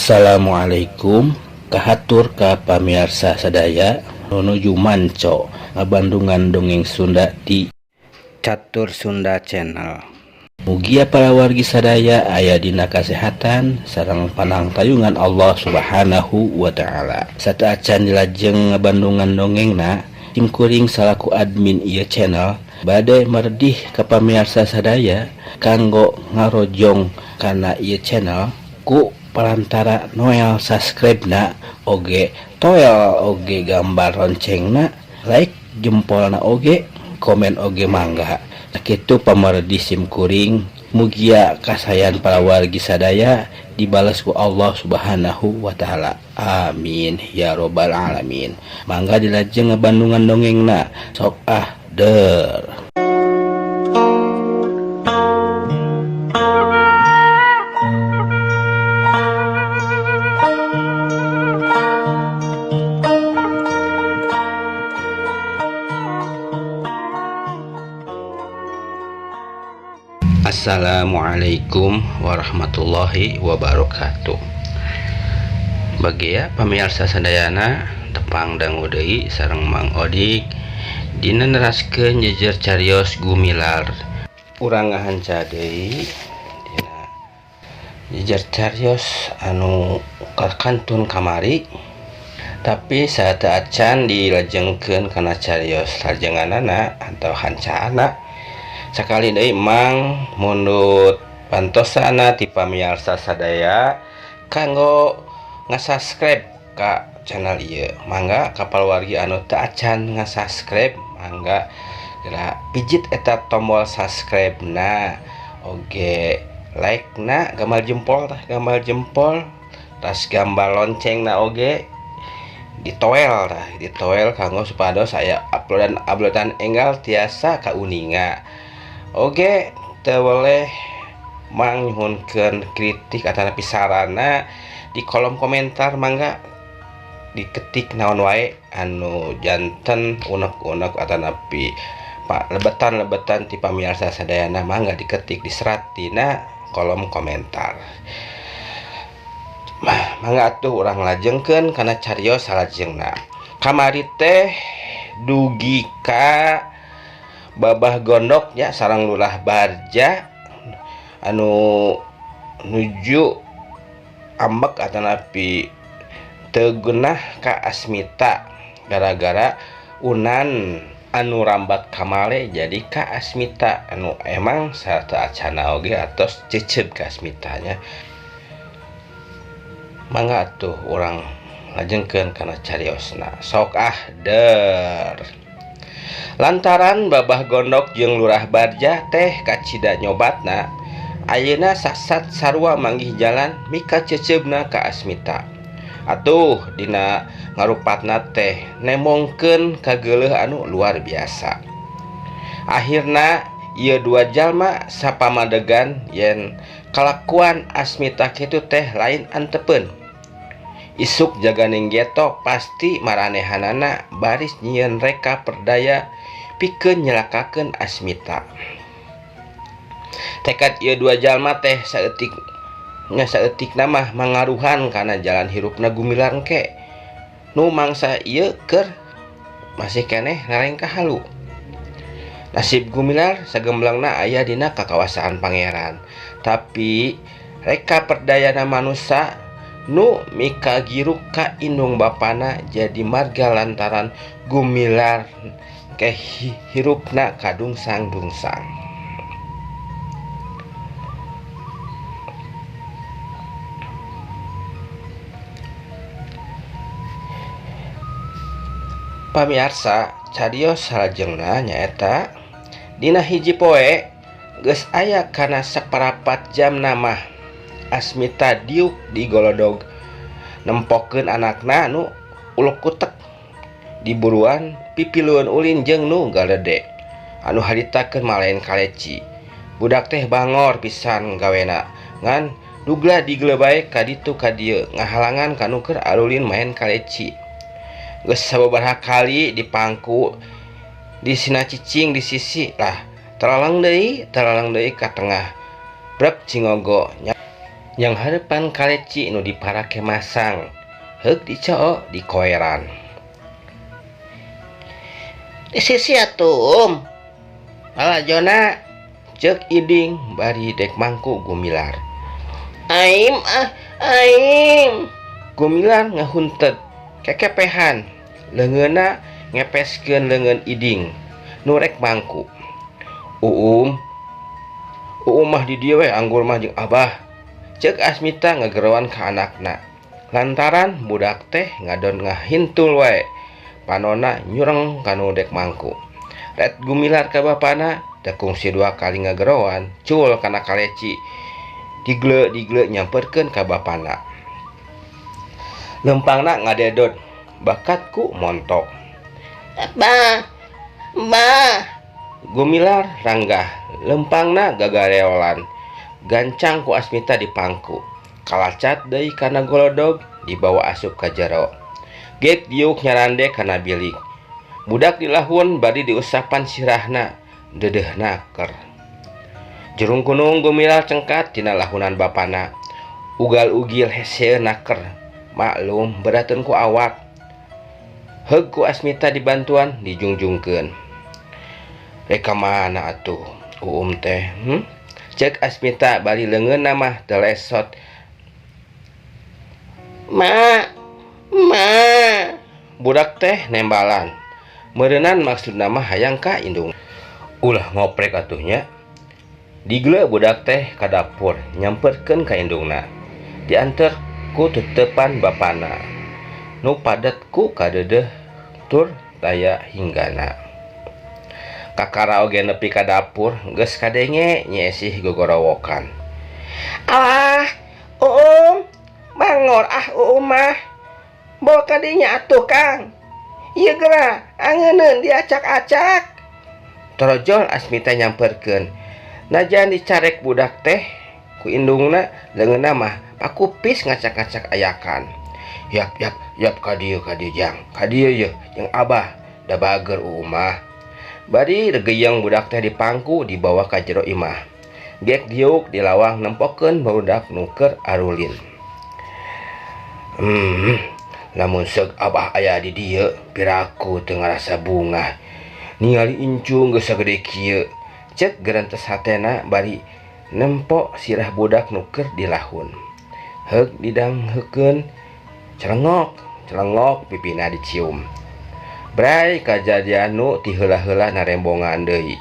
Assalamualaikum kahatur ka pamirsa sadaya nuju manco ngabandungan dongeng Sunda di Catur Sunda Channel. Mugia para wargi sadaya aya dina kasehatan sareng panang tayungan Allah Subhanahu wa taala. Sataacan dilajeng ngabandungan dongengna tim kuring salaku admin ieu channel bade merdih ka pamirsa sadaya kanggo ngarojong kana ieu channel ku perantara noel subscribe na oge toel oge gambar loncengna like jempolna oge komen oge mangga kitu pamardi sim kuring mugia kasayan para wargi sadaya dibalas ku Allah Subhanahu wa taala amin ya robbal alamin. Mangga dilajeng ngabandungan dongengna sok der. Assalamualaikum warahmatullahi wabarakatuh. Bagia pamirsa sadayana tepang dangu deui sareng Mang Odik dina neraskeun jejer carios gumilar. Urang ngahanca deui dina jejer carios anu kakantun kamari tapi saat acan dilajengkeun kana carios lajenganana atau hancaana sakali deui Mang mundut pantosana ti pamirsa sadaya kanggo ngasubscribe ka channel ieu. Mangga kapal wargi anu teu acan ngasubscribe mangga geura pijit eta tombol subscribe na oge like na gambar jempol tas gambar lonceng na oge ditoel kanggo supados saya uploadan enggal tiasa kauninga. Oge teu boleh Mang nyuhunkeun kritik atau pisarana di kolom komentar mangga diketik naon wae anu janten unek-unek atau napi pak lebetan ti pamirsa sadayana mangga diketik diserat tina kolom komentar. Mangga atuh urang lajengkeun kana carios salajengna. Kamari teh dugi ka Babah Gondoknya sareng Lurah Barja anu nuju ambek atau napi tegunah ka Asmita gara-gara unan anu rambat kamale jadi ka Asmita anu emang sarta acana oge atos cecep ka Asmitanya. Mangga atuh urang lajengkeun kana cariosna sok der. Lantaran Babah Gondok jeung Lurah Barja teh kacida nyobatna ayeuna sasat sarua manggih jalan mika ceceubna ka Asmita. Atuh dina ngarupatna teh nemongkeun ka geuleuh anu luar biasa. Akhirna ieu dua jalma sapamadegan yen kalakuan Asmita kitu teh lain antepeun. Isuk jaganing geto pasti maranehanana baris nyieun reka perdaya pikeun nyelakakeun Asmita. Tekad ieu dua jalma teh saeutik mah mangaruhan kana jalan hirupna gumilar engke. Nu mangsa ieu keur masih keneh ngarengkah halu. Nasib gumilar sagemblengna aya dina kakawasaan pangeran. Tapi reka perdayana manusia nu mika giruk ka indung bapana jadi marga lantaran gumilar ke hirupna kadungsang-dungsang. Pamirsa carios salajengna nyaeta dina hiji poe geus aya kana saparapat jam namah Asmita diuk di golodog nempokeun anakna nu uluk kutek diburuan pipiluan ulin jeung nu galede anu haritakeun malaen kaleci. Budak teh bangor pisan gawena ngan dugla diglebae ka ditu ka dieu ngahalangan kanu keur alulin main kaleci. Geus sababaraha kali dipangku di sina cicing di sisi lah teralang deui ka tengah brek cingogo yang harapan kaleci nu diparake masang heuk dicoo di koeran. Di sisi atuh pala jona cek iding bari dek mangku Gumilar. Aim aim. Gumilar ngahuntet kekepehan leungeunna ngepeskeun leungeun iding nu rek mangku. Uum mah di dieu we anggur mah jeung abah, cek Asmita ngagerowan ka anakna. Lantaran budak teh ngadon ngahintul wae panonna nyureng kanu dek mangku. Ret Gumilar ka bapana da kungsi 2 kali ngagerowan cul kana kaleci digle nyamperkeun ka bapana. Lempangna ngadedot bakat ku montok. Bah Gumilar ranggah lempangna gagareolan gancang ku Asmita di pangku. Kalacat deui kana golodog dibawa asup ka jero. Gek diuk nyarande kana bilik. Budak dilahun bari diusapan sirahna deudeuhna ker. Jurung kunung Gumilar cengkat tina lahunan bapana. Ugal-ugil heseueuna ker. Maklum berateun ku awak. Heug ku Asmita dibantuan dijungjungkeun. Reka mana atuh teh? Cek Asmita bari leungeunna mah teu lesot. Ma. Budak teh nembalan. Meureunnan maksudna mah hayang ka indung. Ulah ngoprek atuhnya. Digle budak teh ka dapur nyamperkeun ka indungna. Dianter ku tutupan bapana. Nu padet ku kadeudeuh tur daya hinggana. Kakara oge nepi ka dapur geus kadenge nyesih gogorowokan. Alah, bangor mah. Bawa ka dinya atuh Kang. Ieu geura angeunun diacak-acak. Torojol Asmita nyamperkeun. Najan dicarek budak teh ku indungna leungeunna mah pakupis ngacak-ngacak ayakan. Yap ka dieu jang. Ka dieu yeuh jeung abah da bager mah. Bari regeyang budak teh dipangku dibawa ka jero imah. Gek diuk dilawang nempokeun budak nu keur arulin. Lamun seug abah aya di dieu piraku teu ngarasa bunga. Ningali incung geus sagede kieu. Cek geurentes hatena bari nempo sirah budak nu keur dilahun. Heug didanghekeun celengok pipina dicium. Bray kajadian nu ti heula-heula narembongan deui.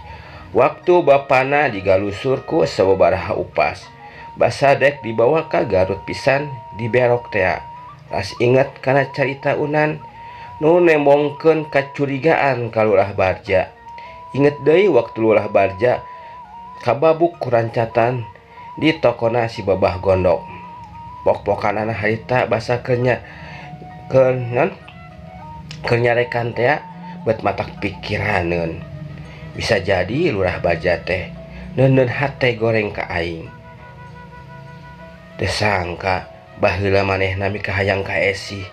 Waktu bapana digalusur ku sababaraha upas. Basa dek dibawa ka Garut pisan diberok tea. Ras inget kana carita unan nu nembongkeun kacurigaan ka Lurah Barja. Inget deui waktu Lurah Barja kababuk kurancatan di tokona si Babah Gondok. Pok-pokanana harita basa keur nyarekan teh bet matak pikiraneun. Bisa jadi Lurah Barja teh neuneun hate goreng ka aing. Teu sangka baheula manehna mika hayang ka esi.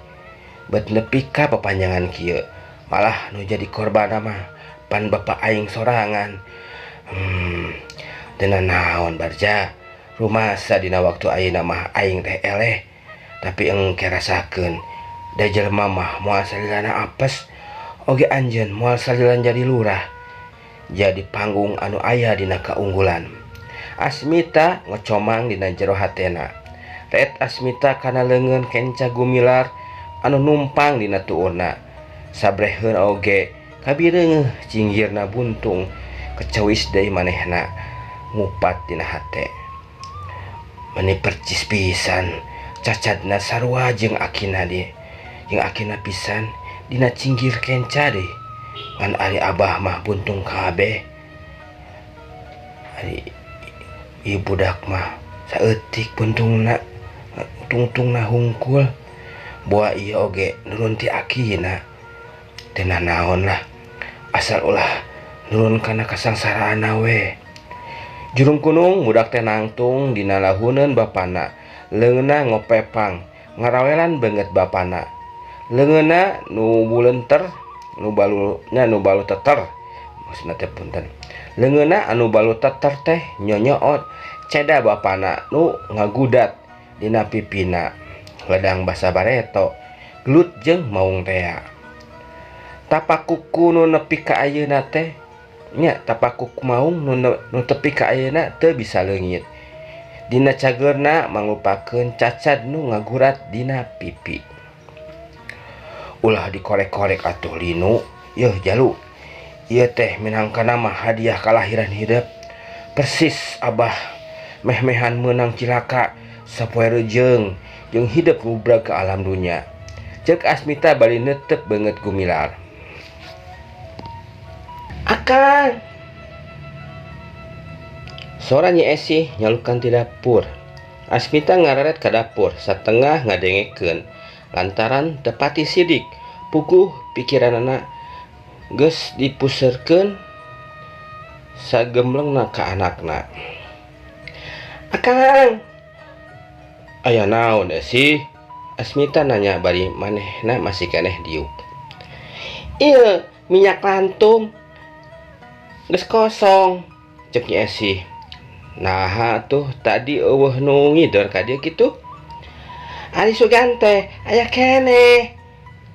Bet nepi ka papanjangan kieu. Malah nu jadi korban mah pan bapak aing sorangan. Teu naon Barja. Rumasa dina waktu ayeuna mah aing teh eleh. Tapi engke rasakeun da jelema mah moal salilana apes. Oge anjeun moal salilan jadi lurah. Jadi panggung anu aya dina kaunggulan. Asmita ngecomang dina jero hatena. Ret Asmita kana leungeun kenca Gumilar anu numpang dina tuurna. Sabreheun oge kabireungeuh cinggirna buntung kecewis deui manehna ngupat dina hate. Meni percis pisan cacadna sarua jeung akina pisan dina cinggir kenca deui. Ngan ari abah mah buntung kabeh. Ari ieu budak mah saeutik buntungna. Tungtungna hungkul. Boa ieu oge nurun ti akina. Teu naon lah. Asal ulah nurun kana kasangsaraana we. Jurung kunung budak teh nangtung dina lahuneun bapana. Leungeunna ngopepang ngarawelan beungeut bapana. Leungeunna nu buleunter nu balu teter. Maksudna teh punten. Leungeunna anu balu teter teh nyonyoot ceda bapana nu ngagudat dina pipina. Ledang basa bareto gelut jeung maung tea. Tapak kuku nu nepi ka ayeuna teh nya tapak kuku maung nu tepi ka ayeuna teu bisa leungit. Dina cageurna manglupakeun cacad nu ngagurat dina pipi. Ulah dikorek-korek atuh linu. Yeuh jalu. Ieu teh minangkana mah hadiah kalahiran hidup. Persis abah meh-mehan meunang cilaka sapoe rejeung jeung hidup ngubrag ke alam dunya. Ceuk Asmita bari neuteup beungeut gumilar. Akang. Sora Nyi Esi nyalukan ti dapur. Asmita ngareret ka dapur satengah ngadengekeun lantaran teu pati sidik puguh pikiranna geus dipuseurkeun sagemlengna ka anakna. Akang, aya naon Esi? Asmita nanya bari manehna masih keneh diuk. Ieu minyak lantung geus kosong, ceuk Nyi Esi. Naha tuh tadi eueuh nu ngidor ka dieu kitu? Ari Sugante aya keneh.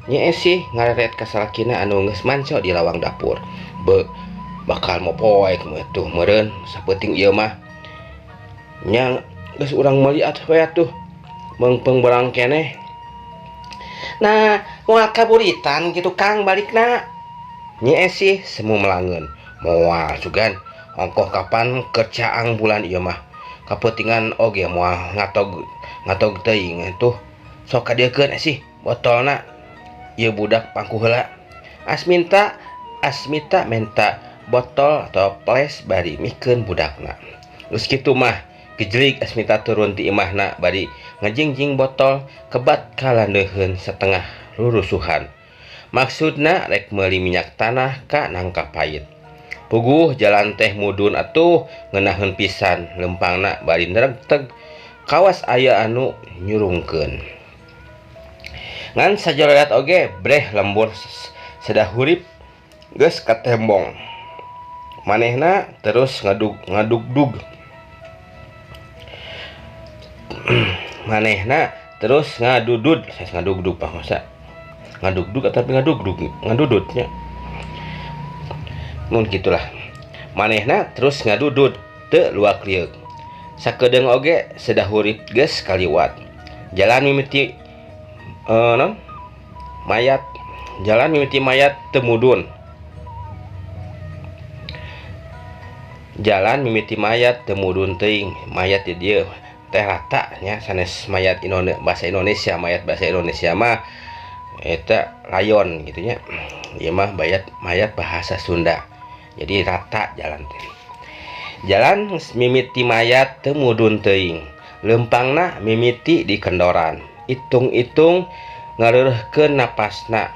Nyi Esi ngareret ka salakina anu geus manco di lawang dapur. Bakal mopoek tuh meureun sapeuting ieu mah. Nya geus urang meliat we atuh. Meungpeung berang keneh. Nah, moal kaburitan gitu Kang balikna. Nyi Esi semu melangeun. Moal sugan ongkoh kapan kerjaang bulan ieu mah. Kapeutingan oge moal ngatog teuing atuh. Sok kadiekeun Esi botolna. Ieu budak pangku heula. Asmita menta botol atau ples bari mikeun budakna. Geus kitu mah gejlig Asmita turun ti imahna bari ngajingjing botol kebat kalandeheun setengah rurusuhan. Maksudna rek meuli minyak tanah ka nangka pait. Puguh jalan teh mudun atuh ngeunaheun pisan lempangna bari neregteg kawas aya anu nyurungkeun. Ngan sajorelat oge breh lembur sedahurip geus katembong. Manehna terus ngadugdug. Manehna terus ngadudud pak masa ngadugdug tapi ngadudutnya mun gitulah. Manehna terus ngadudud teu luak lieu. Sakedeung oge sedahurip geus kaliwat. Jalan mimiti mayat teu mudun. Jalan mimiti mayat teu mudun teuing. Mayat di dieu teh rata nya sanes mayat bahasa Indonesia. Mayat bahasa Indonesia mah eta layon gitu nya. Ieu mah mayat bahasa Sunda. Jadi rata jalan teh. Jalan mimiti mayat teu mudun teuing. Lempangna mimiti di kendoran. Itung-itung ngareureuhkeun napasna.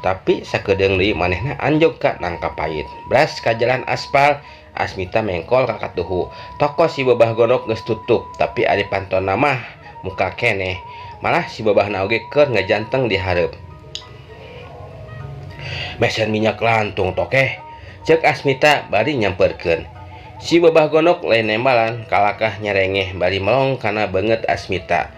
Tapi sakedeung deui manehna anjog ka nangka pait. Bras ka jalan aspal. Asmita mengkol ka katuhu. Toko si babah gondok geus tutup, tapi ari pantonna mah muka keneh. Malah si babahna oge keur ngajanteng di hareup. Mesen minyak lantung tokeh, ceuk Asmita bari nyamperkeun. Si babah gondok lain nembalan kalakah nyerengeh bari melong kana beungeut Asmita.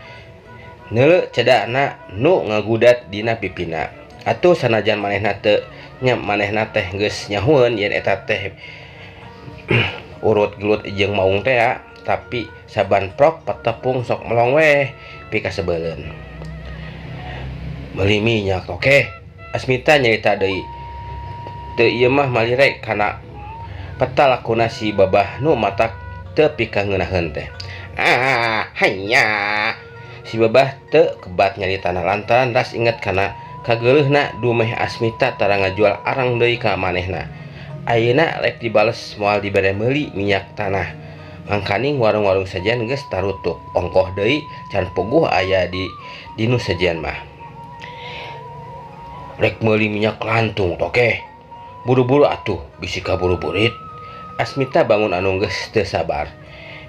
Neuleu cedakna nu ngagudat dina pipina. Atuh sanajan manehna teh geus nyahueun yen eta teh urut gelut jeung maung tea, tapi saban prok patepung sok melong weh pi kasebeuleun. Meuli minyak oke. Asmita nyarita deui. Teu ieu mah malirek kana patalakuna si babah nu matak teu pika ngeunaheun teh. Hanya si babah teu kebat nyaritana lantaran ras inget kana kageuleuhna dumeh Asmita tara ngajual arang deui ka manehna. Ayeuna rek dibales moal dibere meuli minyak tanah. Mangkaning warung-warung sajian geus tarutup. Ongkoh deui can puguh aya di dinu sajian mah. Rek meuli minyak lantung tokeh. Buru-buru atuh bisi kaburu-burit. Asmita bangun anu geus teu sabar.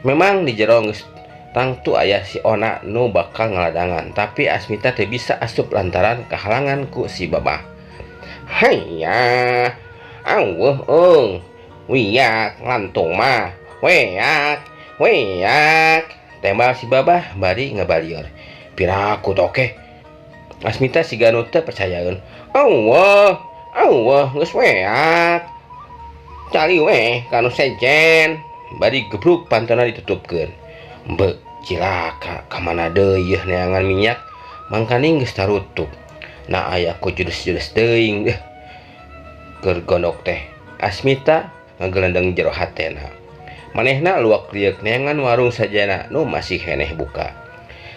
Memang di jero geus tangtu aya si Ona nu bakal ngaladangan, tapi Asmita teu bisa asup lantaran kahalangan ku si babah. Hanya wiyak lantung mah weak tembal si babah bari ngabalieur. Piraku toke. Asmita siga nu teu percayaeun. Allah geus weak. Cali we kanu sejen. Bari gebruk pantona ditutupkeun. Hembeu cilaka ka mana deui yeuh neangan minyak mangkani geus tarutup. Nah aya ku judes-judes teuing deh. Keur gondok teh Asmita ngagelendeng jero hatena. Manehna luak liuk neangan warung sajana nu masih heneh buka.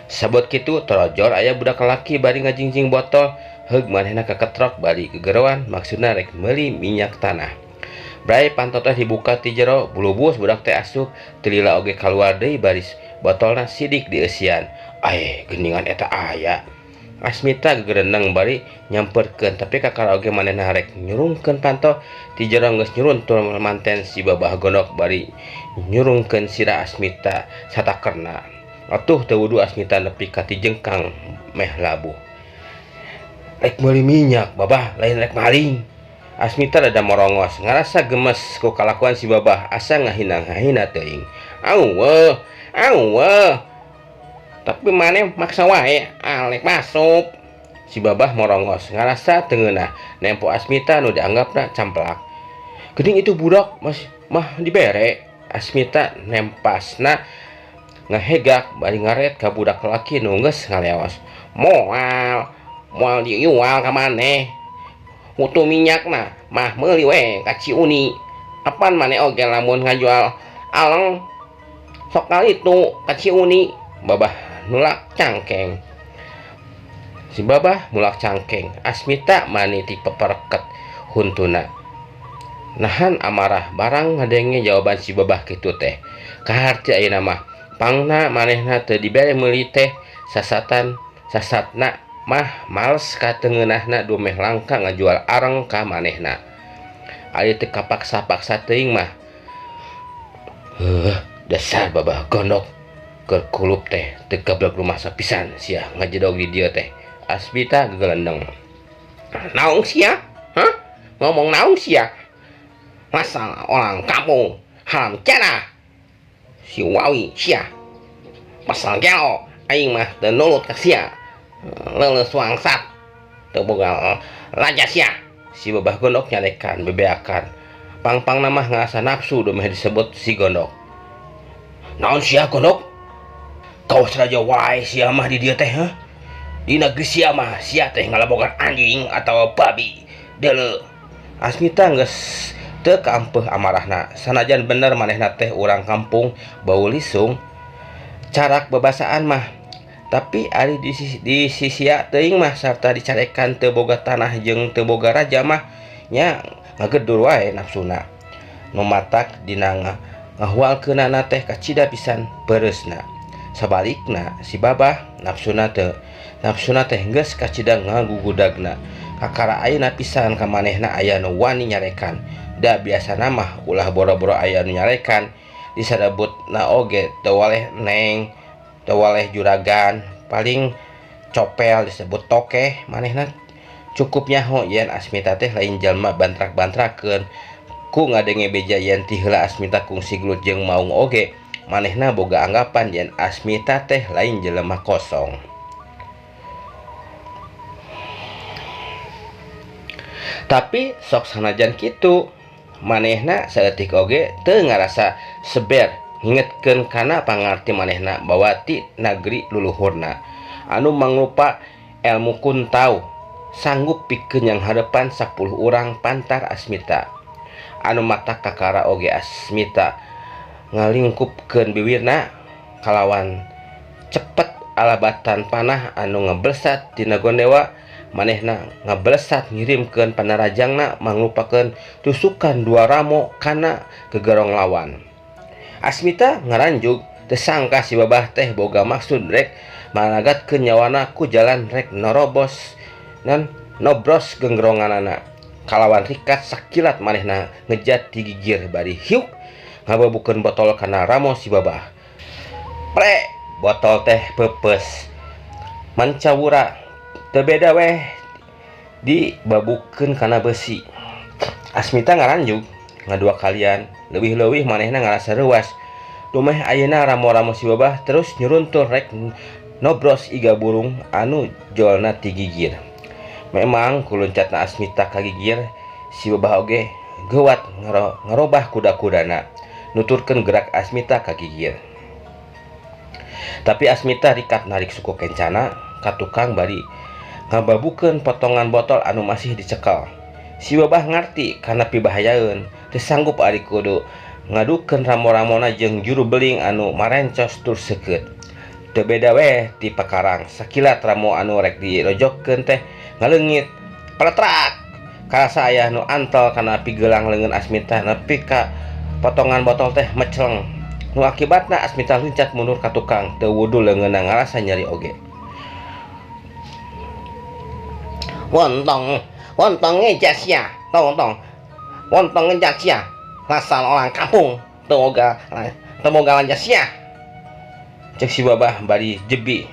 Sabot kitu torojor aya budak laki bari ngajingjing botol. Heug manehna kaketrok bari gegeroan maksudna rek meuli minyak tanah. Bray pantot teh dibuka ti jero bulubus budak teh asup telila oge kaluar deui baris botolna sidik dieusian. Geningan eta aya. Asmita gegerendeng bari nyamperkeun tapi kakara oge manehna rek nyurungkeun panto ti jero geus nyuruntul manten si babah gondok bari nyurungkeun sira Asmita satakerna. Atuh teu wudu Asmita nepi ka ti jengkang meh labuh. Rek meuli minyak babah lain rek maling. Asmita rada morongos ngarasa gemes ku kalakuan si babah asa ngahina-ngahina teuing. Aueuh. Tapi maneh maksa wae alek masuk. Si babah morongos ngarasa teu ngeunah nempo Asmita nu dianggapna camplak. Geuning itu budak mah dibere. Asmita nempasna ngahegak bari ngaret ka budak laki nu geus ngaleos. Moal dijual ka maneh. Mutu minyakna mah meuli we ka Ciuni. Apaan maneh oge lamun ngajual aleng sok kali itu ka Ciuni. Babah nulak cangkeng. Si babah mulak cangkeng. Asmita mani ti pepereket huntuna. Nahan amarah barang ngadenge jawaban si babah kitu teh. Kaharti ayeuna mah pangna manehna teu dibere meuli teh sasatna mah males ka teu ngeunahna dumeh langka ngajual areng ka manehna. Ari teu kapaksa-paksa teuing mah. Dasar babah gondok. Keur kulup teh teu gablek rumah sapisan sia ngajedog di dieu teh. Asmita gegelendeng. Naung sia? Ngomong naung sia? Masa orang kampung haram cenah. Si wawi sia. Pasal gelo aing mah teu nulut ka sia. Leuleus wangsat teu boga raja sia. Si babah gondok nyarekan bebeakan. Pang-pangna mah ngarasa nafsu domeh disebut si gondok. Naon sia gondok? Kau seraja wae sia mah di dieu teh di negeri sia mah sia teh ngalabogan anjing atau babi deuleu. Asmita geus teu kaampeuh amarahna sanajan bener manehna teh urang kampung bau lisung carak babasaan mah. Tapi ari di sisia teuing mah sarta dicarekan teu boga tanah jeung teu boga raja mah nya ngagedur wae nafsuna. Nu matak dina ngahualkeunana teh kacida pisan peureusna. Sabalikna si babah nafsuna teh geus kacida ngagugudagna. Kakara ayeuna pisan ka manehna aya nu wani nyarekan. Da biasana mah ulah boro-boro aya nu nyarekan disadabutna oge teu waleh neng, teu waleh juragan, paling copel disebut tokeh. Manehna cukup nyaho yen Asmita teh lain jalma bantrak-bantrakeun ku ngadenge beja yen ti heula Asmita kungsi gelut jeung maung oge. Manehna boga anggapan yen Asmita teh lain jelema kosong. Tapi sok sanajan kitu manehna saeutik oge teu ngarasa seber ngingetkeun kana pangarti manehna bawati nagri luluhurna anu mangrupa elmu kuntau sanggup pikeun yang harepan 10 urang pantar Asmita. Anu mata kakara oge Asmita ngalingkupkeun bibirna kalawan cepet alabatan panah anu ngablesat tina gondewa. Manehna ngablesat ngirimkeun panarajangna mangrupakeun tusukan 2 ramo kana gegerong lawan. Asmita ngaranjuk teu sangka si babah teh boga maksud rek managatkeun nyawana ku jalan rek norobos dan nobros genggeronganana. Kalawan rikat sakilat manehna ngejat di gigir bari hiuk ngababukeun botol kana ramo si babah. Pre botol teh pepes mancawura teu beda weh dibabukeun kana besi. Asmita ngaranjuk ngadua kalian leuwih-leuwih manehna ngarasa reuas Dumeh ayeuna ramo-ramo si babah terus nyuruntul rek nobros iga burung anu jolna ti gigir. Memang kuluncatna Asmita ka gigir, si babah oge geuwat ngarobah kuda-kudana nuturkeun gerak Asmita ka gigir. Tapi Asmita rikat narik suku kencana ka tukang bari ngababukeun potongan botol anu masih dicekel. Si babah ngarti kana pibahayaeun teu sanggup ari kudu ngadukeun ramo-ramona jeung juru beling anu marencos tur seukeut. Teu beda we ti pakarang, sakilat ramo anu rek dirojokkeun teh ngaleungit paletrak. Karasa aya nu antel kana pigelang leungeun Asmita nepi ka potongan botol teh mecleng. Nu akibatna Asmita luncat mundur ka tukang, teu wudu leungeunna ngarasa nyeri oge. Wontong ngejasia, tong wontong ngejasia, rasal orang kampung, temoga lanjasia. Cek si babah bari jebi,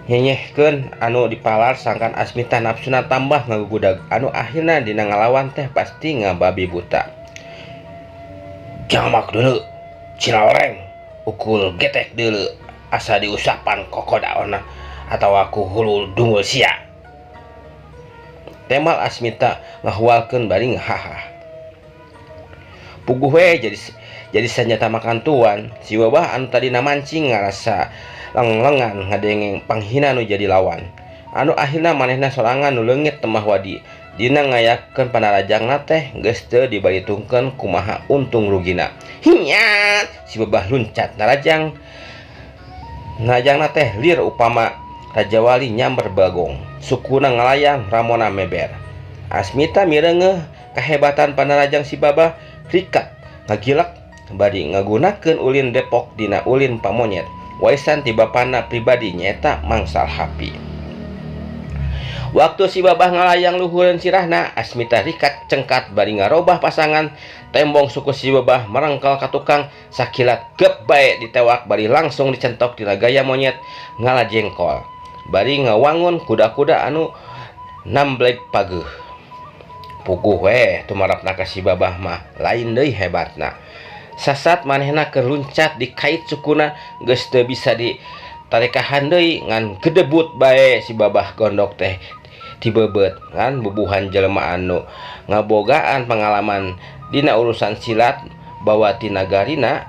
nyenyehkeun anu dipalar sangkan Asmita nafsuna tambah ngagugudag, anu akhirna dina ngalawan teh pasti ngababi buta. Jamak dulu, Ciloreng, ukul getek dulu, asa diusapan kokodaona atau aku hulu dungul sia. Temal Asmita ngahualkeun bari ngahaha. Puguh we jadi senjata makan tuan, si babah anu tadi mancing ngarasa lengan ngadengeng panghina nu jadi lawan. Anu akhirna manehna sorangan nu leungit temah wadi. Dina ngayakeun panarajangna teh geus teu dibalitungkeun kumaha untung rugina. Hinyat, si babah luncat narajang. Narajangna teh lir upama Raja Wali nyamber bagong, sukuna ngalayang ramona meber. Asmita mireungeuh kahebatan panarajang si babah, rikat ngagilak bari ngagunakeun ulin depok dina ulin pamonyet. Waisan ti bapana pribadi nyaeta Mangsal Hapi. Waktu si babah ngalayang luhureun sirahna, Asmita rikat cengkat bari ngarobah pasangan. Tembong suku si babah merengkel ka tukang, sakilat gep bae ditewak bari langsung dicentok dina gaya monyet ngala jengkol. Bari ngawangun kuda-kuda anu namblek pageuh. Puguh we tumarapna ka si babah mah lain deui hebatna. Sasat manehna keur luncat di kait sukuna geus teu bisa ditarekahan deui ngan gedebut bae si babah gondok teh ti bebeut ngan bubuhan jelema anu ngabogaan pengalaman dina urusan silat bawa ti nagarina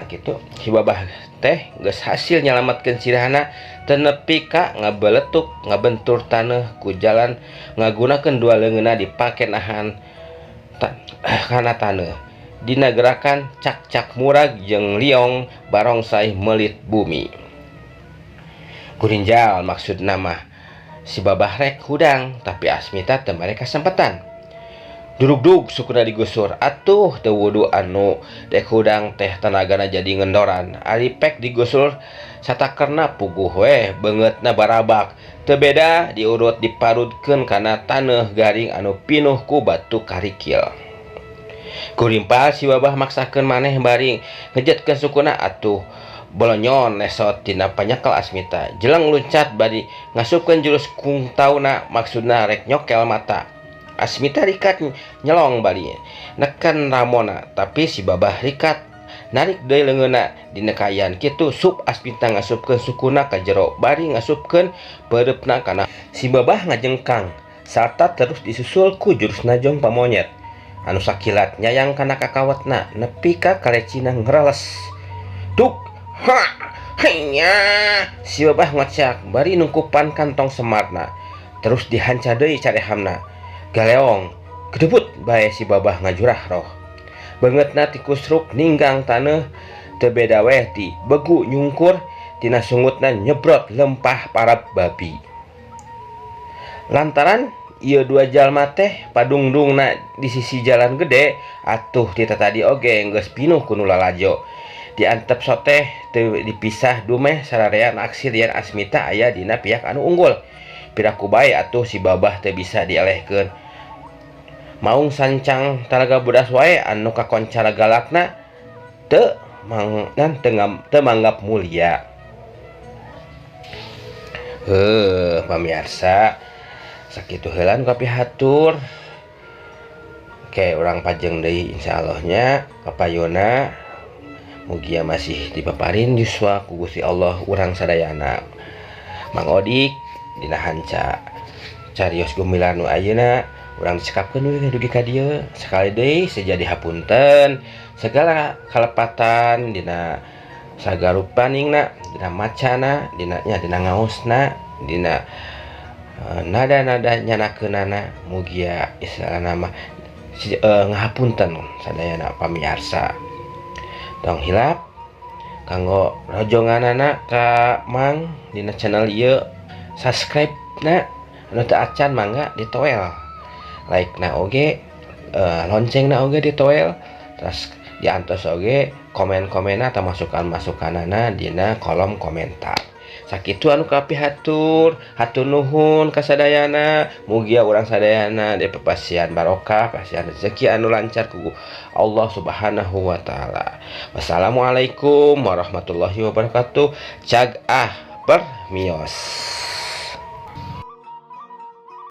kitu. Si babah teh geus hasil nyalametkeun sirahna teu nepi ka ngabeletuk ngabentur taneuh ku jalan ngagunakeun dua leungeunna dipake nahan kana taneuh. Dina gerakan cak-cak murag jeung liong barongsai melit bumi. Kurinjal maksudna mah si babah rek hudang, tapi Asmita teu mere kasempetan. Durug-dug sukuna digusur, atuh teu wudu anu dek hudang teh tenagana jadi ngendoran. Ari pek digusur satakerna puguh we beungeutna barabak. Teu beda diurut diparutkeun kana taneuh garing anu pinuh ku batu karikil. Kurimpal si babah maksakeun maneh bari ngejetkeun sukuna, atuh bolonyon nesot tina panyekel Asmita. Jeleng luncat bari ngasupkeun jurus kungtauna, maksudna rek nyokel mata. Asmita rikat nyelong bari neken ramona, tapi si babah rikat narik deui leungeunna. Dina kaayaan kitu sup Asmita ngasupkeun sukuna ka jero bari ngasupkeun peureupna kana si babah ngajengkang sarta terus disusul ku jurus najong pamonyet anu sakilat nyayang kana kakawetna nepi ka kalecina ngreles. Duk ha hanya si babah ngocak bari nungkupan kantong semarna terus dihanca deui carehamna. Galeong gedebut bae si babah ngajurah roh. Beungeutna ti kusruk ninggang taneuh teu beda we ti begu nyungkur, tina sungutna nyebrot lempah parab babi. Lantaran ieu dua jalma teh padungdungna di sisi jalan gede, atuh tita tadi oge geus pinuh ku nu lalajo. Diantep soteh teu dipisah dumeh sararean aksi liar Asmita aya dina pihak anu unggul. Piraku bae atuh si babah teu bisa dielehkeun. Maung sancang talaga budas wae anu kakoncara galakna teu manggap mulia. Pamirsa, sakitu heula nu kapihatur. Oke, urang pajeng deui insyaallah nya papayuna mugia masih dipaparin yuswa ku Gusti Allah urang sadayana. Mang Odik dina hanca carios gumilar nu ayeuna urang dicekapkeun we dugi ka dieu sakali deui sejadi hapunten segala kalepatan dina sagarupaningna dina macana dina ngaosna dina nada-nada nyanakeunana mugia istilahna mah ngahapunten sadayana pamiarsa. Tong hilap kanggo rojonganana ka Mang dina channel ieu subscribe na anu teu acan mangga ditoel, like na oge lonceng na oge ditoel, terus diantos oge komen-komenna atau masukan-masukanana dina kolom komentar. Sakitu anu kapihatur hatur nuhun ka sadayana mugia urang sadayana dipepasian barokah pasian rezeki anu lancar ku Allah Subhanahu wa taala. Wassalamualaikum warahmatullahi wabarakatuh. Cagah permios.